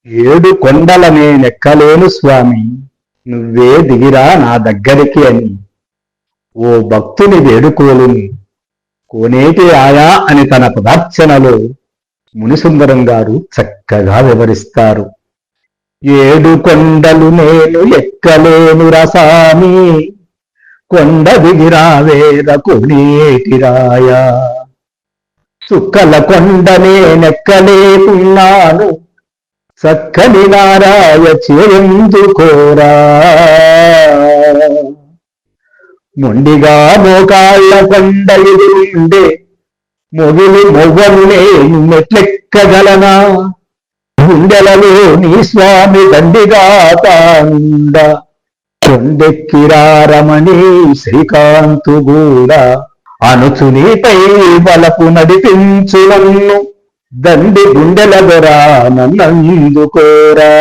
ఏడు కొండల నేనెక్కలేను స్వామి, నువ్వే దిగిరా నా దగ్గరికి అని ఓ భక్తుని వేడుకోలుని కోనేటి ఆయా అని తన పదార్చనలో మునిసుందరం గారు చక్కగా వివరిస్తారు. ఏడు కొండలు నేను ఎక్కలేను రసామి, కొండ దిగిరావేర కోనేటి రాయా. చుక్కల కొండ నేనెక్కలేకున్నాను, చక్కని నారాయ చేయందుకోరా. మొండిగా మోకాళ్ళ కొండ ఎదురుండే మొగిలి మొవ్వను నేను మెట్లెక్కగలనా, గుండెలలో నీ స్వామి దండిగా తాండ కొండెక్కిరారమణి శ్రీకాంతు కూడా అనుచు నీపై వలపు నడిపించు నన్ను దండి గుండెల దొరా నన్నందుకోరా.